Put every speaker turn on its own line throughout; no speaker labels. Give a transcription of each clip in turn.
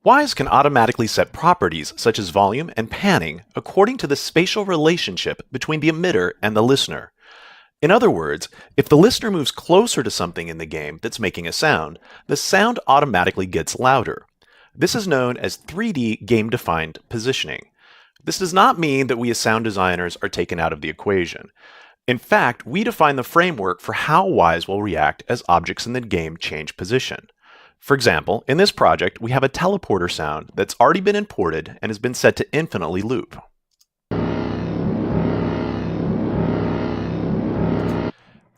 Wwise can automatically set properties such as volume and panning according to the spatial relationship between the emitter and the listener. In other words, if the listener moves closer to something in the game that's making a sound, the sound automatically gets louder. This is known as 3D game-defined positioning. This does not mean that we as sound designers are taken out of the equation. In fact, we define the framework for how Wwise will react as objects in the game change position. For example, in this project, we have a teleporter sound that's already been imported and has been set to infinitely loop.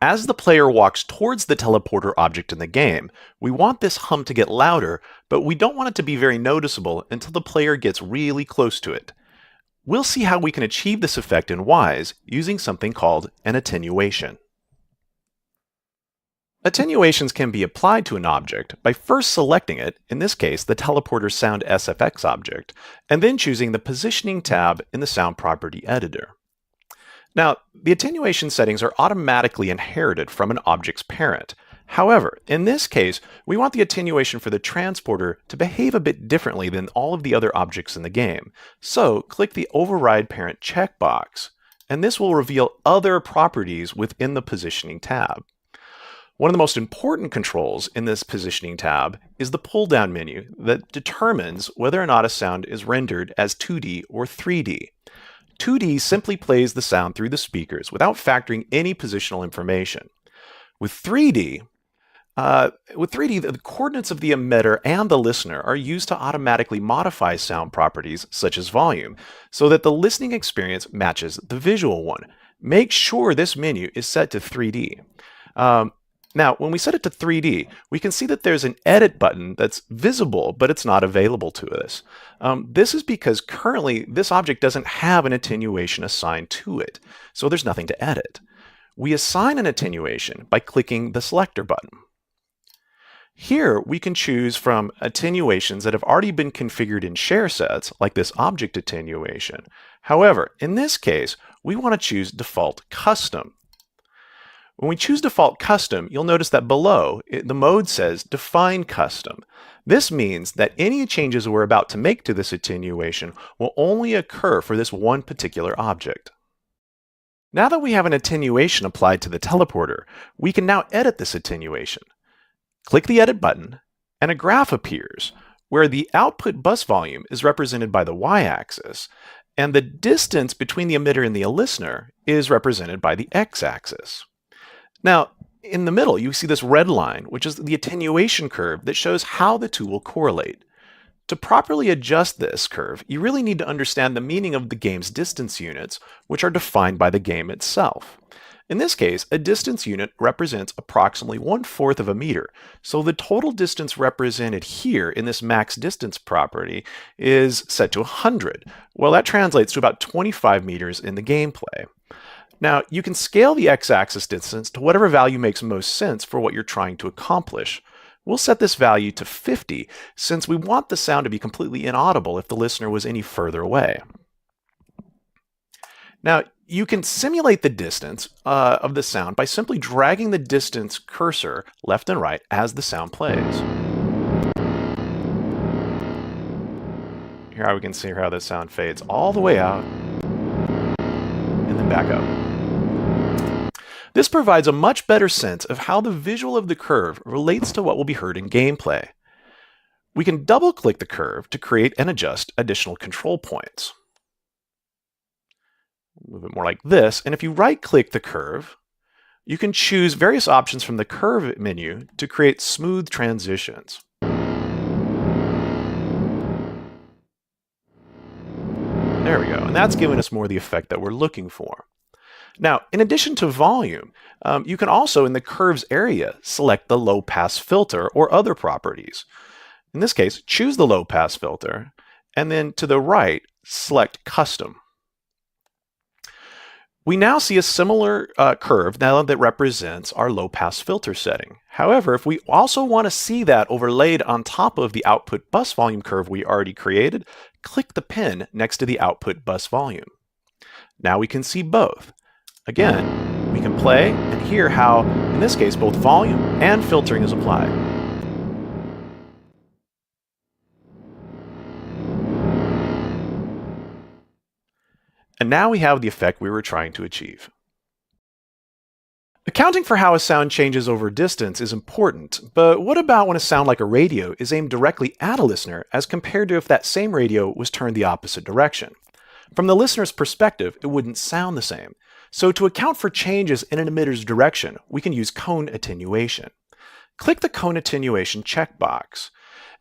As the player walks towards the teleporter object in the game, we want this hum to get louder, but we don't want it to be very noticeable until the player gets really close to it. We'll see how we can achieve this effect in Wwise using something called an attenuation. Attenuations can be applied to an object by first selecting it, in this case the teleporter sound SFX object, and then choosing the positioning tab in the sound property editor. Now, the attenuation settings are automatically inherited from an object's parent. However, in this case, we want the attenuation for the transporter to behave a bit differently than all of the other objects in the game. So, click the Override Parent checkbox, and this will reveal other properties within the Positioning tab. One of the most important controls in this Positioning tab is the pull-down menu that determines whether or not a sound is rendered as 2D or 3D. 2D simply plays the sound through the speakers without factoring any positional information. With 3D, the coordinates of the emitter and the listener are used to automatically modify sound properties such as volume, so that the listening experience matches the visual one. Make sure this menu is set to 3D. Now, when we set it to 3D, we can see that there's an edit button that's visible, but it's not available to us. This is because currently this object doesn't have an attenuation assigned to it, so there's nothing to edit. We assign an attenuation by clicking the selector button. Here, we can choose from attenuations that have already been configured in share sets, like this object attenuation. However, in this case, we want to choose default custom. When we choose default custom, you'll notice that below, the mode says define custom. This means that any changes we're about to make to this attenuation will only occur for this one particular object. Now that we have an attenuation applied to the teleporter, we can now edit this attenuation. Click the Edit button, and a graph appears where the output bus volume is represented by the y-axis, and the distance between the emitter and the listener is represented by the x-axis. Now, in the middle, you see this red line, which is the attenuation curve that shows how the two will correlate. To properly adjust this curve, you really need to understand the meaning of the game's distance units, which are defined by the game itself. In this case, a distance unit represents approximately 1/4 of a meter, so the total distance represented here in this max distance property is set to 100. Well, that translates to about 25 meters in the gameplay. Now, you can scale the x-axis distance to whatever value makes most sense for what you're trying to accomplish. We'll set this value to 50, since we want the sound to be completely inaudible if the listener was any further away. Now, you can simulate the distance of the sound by simply dragging the distance cursor left and right as the sound plays. Here we can see how the sound fades all the way out and then back up. This provides a much better sense of how the visual of the curve relates to what will be heard in gameplay. We can double-click the curve to create and adjust additional control points. Move it more like this, and if you right-click the curve, you can choose various options from the curve menu to create smooth transitions. There we go, and that's giving us more of the effect that we're looking for. Now, in addition to volume, you can also, in the curves area, select the low-pass filter or other properties. In this case, choose the low-pass filter, and then to the right, select Custom. We now see a similar curve now that represents our low-pass filter setting. However, if we also want to see that overlaid on top of the output bus volume curve we already created, click the pin next to the output bus volume. Now we can see both. Again, we can play and hear how, in this case, both volume and filtering is applied. And now we have the effect we were trying to achieve. Accounting for how a sound changes over distance is important, but what about when a sound like a radio is aimed directly at a listener as compared to if that same radio was turned the opposite direction? From the listener's perspective, it wouldn't sound the same. So to account for changes in an emitter's direction, we can use cone attenuation. Click the cone attenuation checkbox,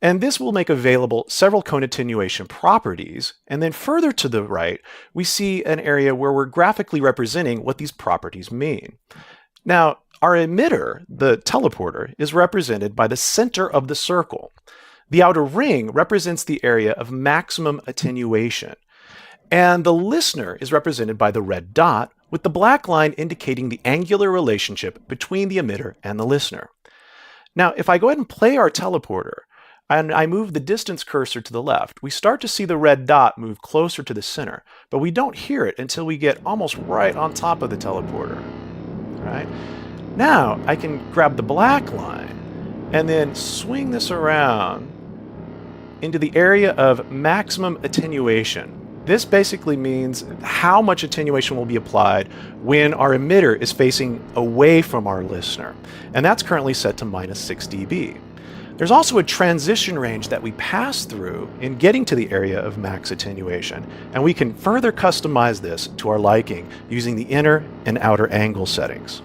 and this will make available several cone attenuation properties, and then further to the right, we see an area where we're graphically representing what these properties mean. Now, our emitter, the teleporter, is represented by the center of the circle. The outer ring represents the area of maximum attenuation, and the listener is represented by the red dot, with the black line indicating the angular relationship between the emitter and the listener. Now, if I go ahead and play our teleporter, and I move the distance cursor to the left, we start to see the red dot move closer to the center, but we don't hear it until we get almost right on top of the teleporter. Right? Now I can grab the black line and then swing this around into the area of maximum attenuation. This basically means how much attenuation will be applied when our emitter is facing away from our listener, and that's currently set to -6 dB. There's also a transition range that we pass through in getting to the area of max attenuation, and we can further customize this to our liking using the inner and outer angle settings.